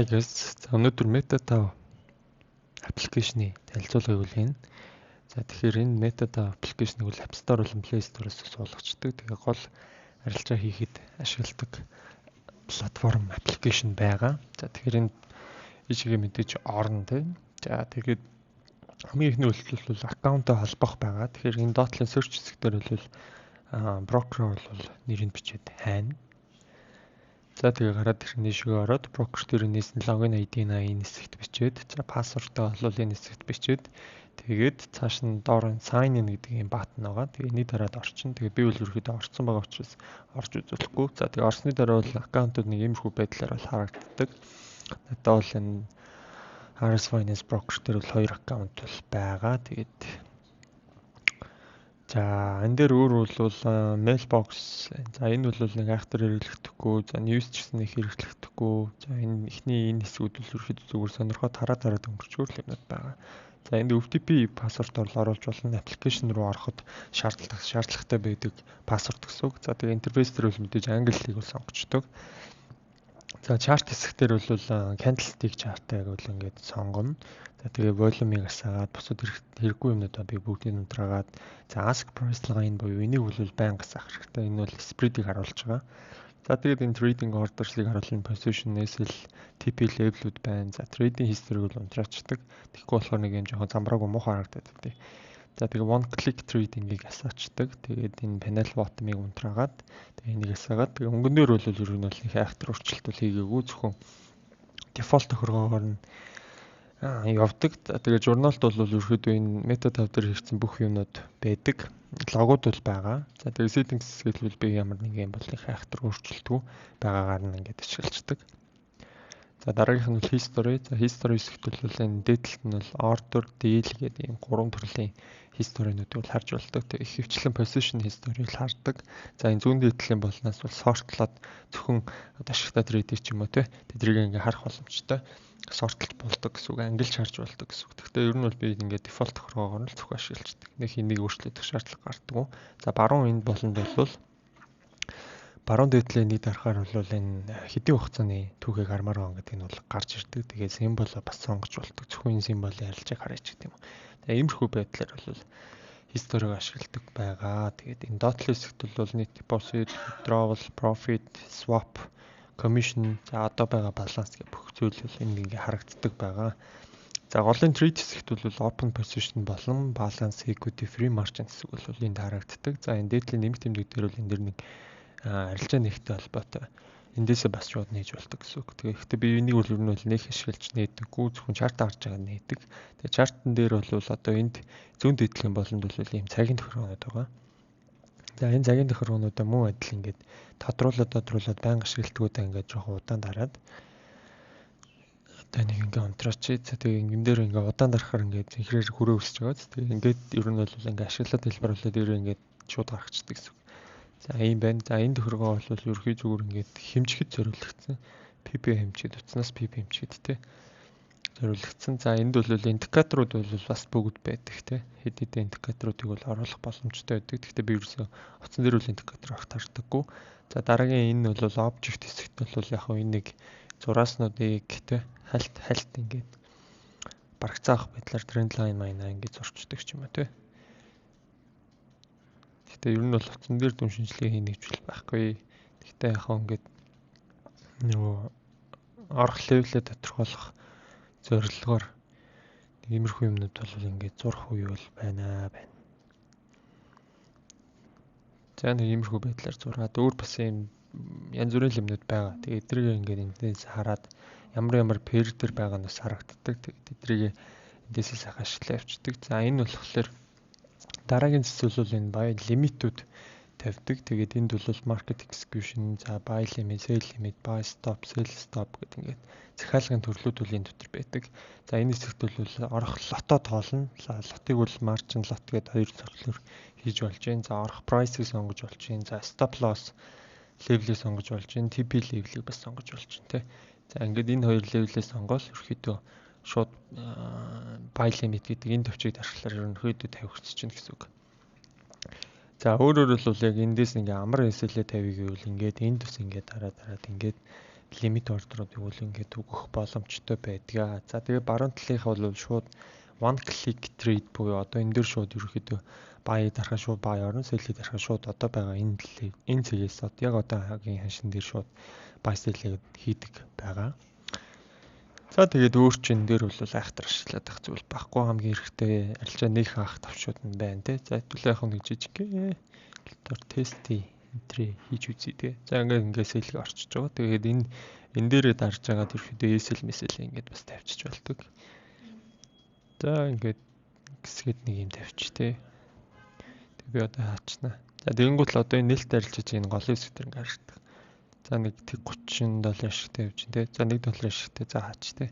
Hi guys. За өнөөдөр MetaTab аппликейшны танилцуулгыг үлээн. За тэгэхээр энэ MetaTab аппликейшнийг бол App Store болон Play Store-оос суулгачдаг. Тэгээ гол арилжаа хийхэд ашигладаг платформ аппликейшн байгаа. За тэгэхээр энэ ижигээ мэдээж орно тийм. За тэгээд хамгийн ихний үйлчлэл бол аккаунтаа холбох байгаа. Тэгэхээр энэ Dotlet search хэсгээр бол брокер бол нэрийг бичээд хайна. За тэгээ гараад ирэх нэшгээ ороод брокер төрнээс нь логин ID-ийн энэ хэсэгт бичээд за пассвортаа бол энэ хэсэгт бичээд тэгээд цааш нь доор нь sign in гэдэг юм баттон байгаа. Тэгээ энийг дараад орчин. Тэгээ би бол ерөөхдөө орцсон байгаа учраас орж үзүүлэхгүй. За тэгээ орсны дараа бол аккаунтууд нэг иймэрхүү байдлаар бол харагддаг. Надад бол энэ RS Finance broker дээр бол 2 аккаунт бол байгаа. Тэгээд за энэ дээр өөр бол mailbox. За энэ бол нэг айхтар хэрэглэгдэхгүй. За news ч гэсэн их хэрэглэгдэхгүй. За энэ ихний энэ хэсгүүд бол ерөөхдөө зүгээр сонирхоод хараад өнгөрчөөр л юмнууд байгаа. За энд OTP пассвортоор л оруулж болно. Аппликейшн руу ороход шаардлагатай байдаг пассворт гэсэн үг. За тэгээ интерфейс дээр бол мэдээж англиыг бол сонгочдог. За чарт хэсгээр бол candlestick chart-ыг бол ингээд сонгоно. За тэгээ volume-ыг асаагаад бусад хэрэггүй юмнуудаа би бүгдийг унтраагаад за ask price line буюу энийг бол байнга асаах хэрэгтэй. Энэ бол spread-ийг харуулж байгаа. За тэгээд энэ trading orders-ыг харуулсан position, SL, TP level-үүд байна. За trading history-г бол унтраачдаг. Тэгэхгүй болохоор нэг юм жоохон замбраагүй муухай харагдаад тий. За тэгээ one click trading-ийг асаачдаг. Тэгээд энэ panel bottom-ыг унтраагаад тэгээ энийг асаагаад тэгээ өнгөндөр бол ер нь бол их айхтар өөрчлөлт хийгээгүй зөвхөн default тохиргоогоор нь явдаг. За тэгээ журналт бол ерөөхдөө энэ MetaTab дээр хийгдсэн бүх юмнууд байдаг. Логод бол байгаа. За тэгээ settings хэсгээд бол би ямар нэг юм бол их айхтар өөрчлөлтгүй байгаагаар нь ингээд ашиглацдаг. За дараагийнх нь бол history. За history хэсэгт бол энэ detail нь бол order, deal гэдэг ийм гурван төрлийн history-нуудыг бол харж болдог. Тэгээ их хвчлэн position history-г хардаг. За энэ зүүн дээдлийн болноос бол sortlоод зөвхөн ашигтай trader ч юм уу тэдрийг ингээ харах боломжтой. Sorтлж болдог гэсэн үг, ангилж харж болдог гэсэн үг. Гэхдээ ер нь бол би ингээ default тохиргоогоор л зөвхөн ашиглаждаг. Нэг энийг өөрчлөх шаардлага гардаг. За баруун энд болонд бол баруун дээдлийн нэг дарахаар бол энэ хэдийн хугацааны түүхийг хармаар байгаа гэдэг нь бол гарч ирдэг. Тэгээд символ бас сонгож болдог. Зөвхөн энэ символын арилжааг хараач гэдэг юм. Тэгээд иймэрхүү байдлаар бол history-г ашигладаг байгаа. Тэгээд энэ Dotlet хэсэгт бол net deposit, withdrawal, profit, swap, commission, за одоо байгаа баланс гэх бүх зүйл бол энэ ингээ харагддаг байгаа. За голын trade хэсэгт бол open position болон balance, equity, free margin хэсэг бол энд харагддаг. За энэ дээдлийн нэмэлт тэмдэг дээр бол энэ дэр нэг арилжаа нэгтэй холбоотой. Эндээсээ бас шууд нээж болдог гэсэн үг. Тэгэхдээ би энийг бол ер нь бол нэг ашиглаж нээдэггүй, зөвхөн чарт харж байгаа нээдэг. Тэгээ чартн дээр бол одоо энд зүүн дээдлийн болонд бол ийм цагийн тохиргоонууд байгаа. За энэ цагийн тохиргоонуудаа мөн адил ингээд тодруулаад байнга ашигладгуудаа ингээд жоохон удаан дараад одоо нэг ингээд унтраач. За тэгээ энэ дээр ингээд удаан дарахаар ингээд ихрээр хүрээ өсөж байгаа. Тэгээ ингээд ер нь бол ингээд ашиглаад хэлбэрлээд дээр ингээд шууд гаргацдаг гэсэн үг. За ийм байна. За энэ тохиргоо бол ерхий зүгээр ингээд хэмжихэд зориулагдсан. PP хэмжихэд утаснаас PP хэмжихэд тий. Зориулагдсан. За энд бол индикаторууд бол бас бүгд байдаг тий. Хэд хэдэн индикаторуудыг бол оруулах боломжтой байдаг. Гэхдээ би ерөөсөө утсан дээр бол индикатор огт хардаггүй. За дараагийн энэ бол object хэсэгт бол яг хөө энэ нэг зурааснуудыг тий хальт ингээд барагцаах байдлаар trend line маань ингээд зурчдаг ч юм уу тий. Гэтэ ер нь бол утсан дээр дүн шинжилгээ хийх нэгжүүл байхгүй. Гэтэ яг хөө ингээд нөгөө орох левелээ тодорхойлох зорилгоор иймэрхүү юмнууд бол ингээд зурх үе бол байна. За нэг иймэрхүү байдлаар зураад өөр бас юм янз бүрийн юмнууд байгаа. Тэгээ эдрийг ингээд эндээс хараад ямар пэр дээр байгаа нь бас харагддаг. Тэгээ эдрийг эндээсээ сайхан ашиглаа явцдаг. За энэ болохоор дараагийн зүйл бол энэ buy limit-үүд тавьдаг. Тэгээд энд бол market execution, за buy limit, sell limit, buy stop, sell stop гэдэг ингээд захиалгын төрлүүд бол энэ дотор байдаг. За энэ хэсэгт бол орох лото тоолно. Лотыг бол margin lot гэдэг хоёр төрлөөр хийж болж байна. За орох price-ийг сонгож болж байна. За stop loss level-ийг сонгож болж байна. TP level-ийг бас сонгож болж байна тий. За ингээд энэ хоёр level-ийг сонгоод ерөөхдөө шууд buy limit гэдэг энэ төвчийг дарахлаар ерөнхийдөө тавих чинь гэсэн үг. За өөрөөр бол яг эндээс ингээ амар SL тавийг гэвэл ингээд энд бас ингээ дараад ингээд лимит ордеруудыг бол ингээд өгөх боломжтой байдгаа. За тэгээ баруун талынхаа бол шууд one click trade буюу одоо энэ дөр шууд ерөөхдөө buy дарахаа шууд buy орно, sell дарахаа шууд одоо байгаа энэ цэгээс яг одоогийн ханшин дээр шууд buy sell хийдэг байгаа. За тэгээд өөр чин дээр бол айхтар ашиглаад ах зүйл байхгүй, хамгийн хэрэгтэй арилжаа нэг хаах тавчууд нь байна те. За хэвлээ яг нэг жижиг тести энтри хийж үзье те. За ингээд сэлэг орчиж байгаа. Тэгээд энэ дээрээ дарж байгаа ерөөхдөө ESL месэл ингээд бас тавьчих болдог. За ингээд хэсгээд нэг юм тавьчих те. Тэг би одоо хаачна. За тэгэнгүүт л одоо энэ нээлт арилжаж энэ голын хэсэг дээр ингээд харагдах. За нэг $30 ашигтай явж тэ. За $1 ашигтай за хаач тэ.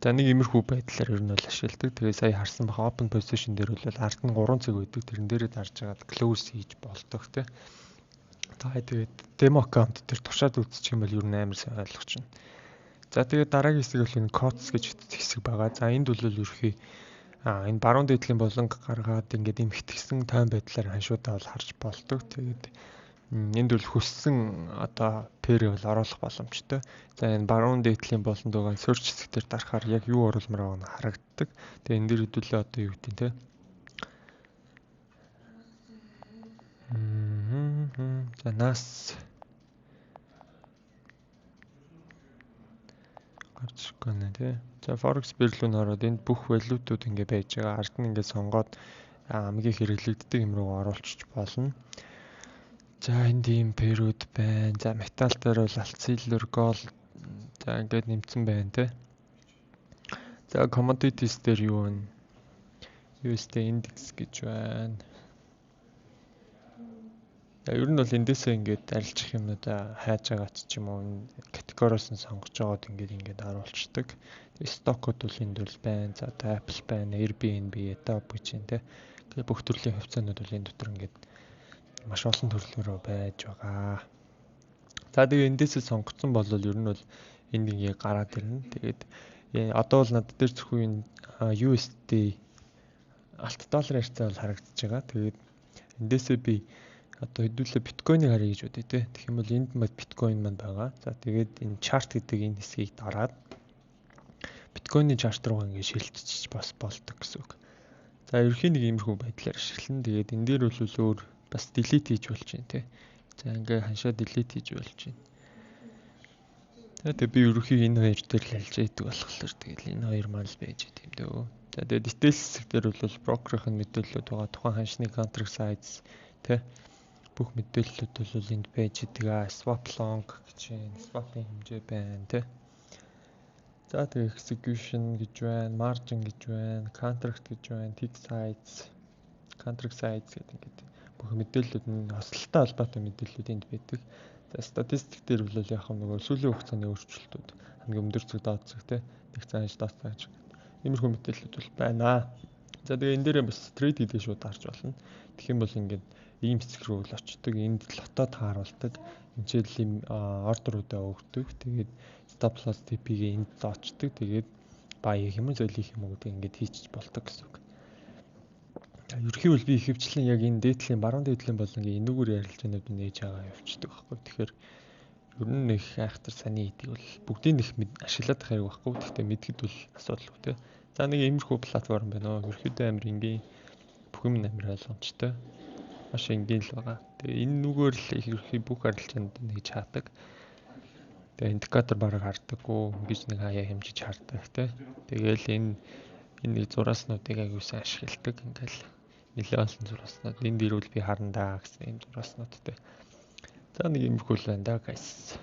За нэг иймэрхүү байдлаар ер нь бол ашигладаг. Тэгээ сая харсан баха open position дээр бол ард нь 3 цаг өгдөг. Тэрэн дээрээ дарж агаад close хийж болдог тэ. За тэгээд demo account дээр тушаад үзчих юм бол ер нь амар сайн ойлгож байна. За тэгээд дараагийн хэсэг бол энэ codes гэж хэсэг байгаа. За энд бол ерөхий энэ баруун дээдлийн болонг гаргаад ингээд эмхтгсэн тайм байдлаар ханшуудаа бол харж болдог. Тэгээд энд бол хүссэн одоо pair бол оруулах боломжтой. За энэ баруун дээдлийн болонд байгаа search хэсгээр дарахаар яг юу оруулмаар байгааг нь харагддаг. Тэгээ энэ дээр хэдүүлээ одоо юу гэдэг те. За нас гарч гэнэ те. За forex бэрлүүн ороод энд бүх валютууд ингэ байж байгаа. Ард нь ингэ сонгоод хамгийн хэрэглэгддэг юм руу оруулчих болно. За энд ийм пэрүүд байна. За металл дээр бол алт, silver, gold за ингээд нэмсэн байна те. За commodities дээр юу вэ? USD index гэж байна. За ер нь бол эндээсээ ингээд арилжих юмнуудаа хайж байгаа ч юм уу категориос нь сонгож байгаад ингээд харуулцдаг. Тэгээ стокууд бол энд бол байна. За Apple байна, Airbnb, Adobe гэж байна те. Тэгээ бүх төрлийн хувьцаанууд бол энэ дотор ингээд маш олон төрлөөрөө байж байгаа. За тэгээ эндээсээ сонгогдсон бол ер нь бол энд ингээ гараад ирнэ. Тэгээд одоо бол надад дээр зөвхөн USD алт долларын харьцаа бол харагдаж байгаа. Тэгээд эндээсээ би одоо хэдүүлээ биткойныг харъя гэж бодъё те. Тэгэх юм бол энд мод биткойн маань байгаа. За тэгээд энэ чарт гэдэг энэ хэсгийг дараад биткойны чарт руу ингээ шилжиж бас болдог гэсэн үг. За ерөнхийн нэг иймэрхүү байдлаар ашиглана. Тэгээд энэ дээр бол өөр бас delete хийж болж байна те. За ингээ ханшаа delete хийж болж байна. Тэгээд би ерөнхий энэ хоёр дээр л алж яадаг болохоор тэгээд энэ хоёр маань л байж идэм дөө. За тэгээд details хэсэг дээр бол брокерийн мэдээлэлүүд байгаа. Тухайн ханшны contract size те. Бүх мэдээллүүд бол энд байж идэг. Swap long гэж байна. Swap-ийн хэмжээ байна те. За тэгээд execution гэж байна, margin гэж байна, contract гэж байна, tick size, contract size гэдэг ингээд бүх мэдээллүүд нь хослолтой холбоотой мэдээллүүд энд байдаг. За статистик дээр бол яг нөгөө сүүлийн хугацааны өөрчлөлтүүд хамгийн өндөр зэг доод зэг те нэг цааш доод цааш иймэрхүү мэдээллүүд бол байна. За тэгээ энэ дээрээ бас трейд хийдэг шууд харж болно. Тэгэх юм бол ингээд ийм хэсэг рүү л очдөг, энд лотод харуулдаг, хэмжээлийн ордеруудаа өгдөг. Тэгээд stop loss TP-гээ энд зоочдөг. Тэгээд buy хийх юм уу, sell хийх юм уу гэдэг ингээд хийчих болдог гэсэн үг. Ерөнхийдөө бол би ихэвчлэн яг энэ дээдлийн баруун дээдлийн болонгийн энүүгээр ярилцаанууд нээж байгаа явчихдаг байхгүй. Тэгэхээр ер нь их айхтар саний идэг бол бүгдийг их ашиглаад байх хэрэггүй. Гэхдээ мэдгэд бол асуудалгүй те. За нэг иймэрхүү платформ байна уу. Ерөнхийдөө амар энгийн бүх юм амар ойлгомжтой. Маш энгийн л байгаа. Тэгээ энэ нүгээр л их ерөнхий бүх арилжаанд нээж хаадаг. Тэгээ индикатор бараг хардаггүй, ингэж нэг хаяа хэмжиж хардаг те. Тэгээл энэ нэг зураснуудыг аягүй сайн ашигладаг ингээл нэлээд олон зураснууд энд ирвэл би харандаа гэсэн юм зураснуудтай. За нэг юмхүү л байна да guys.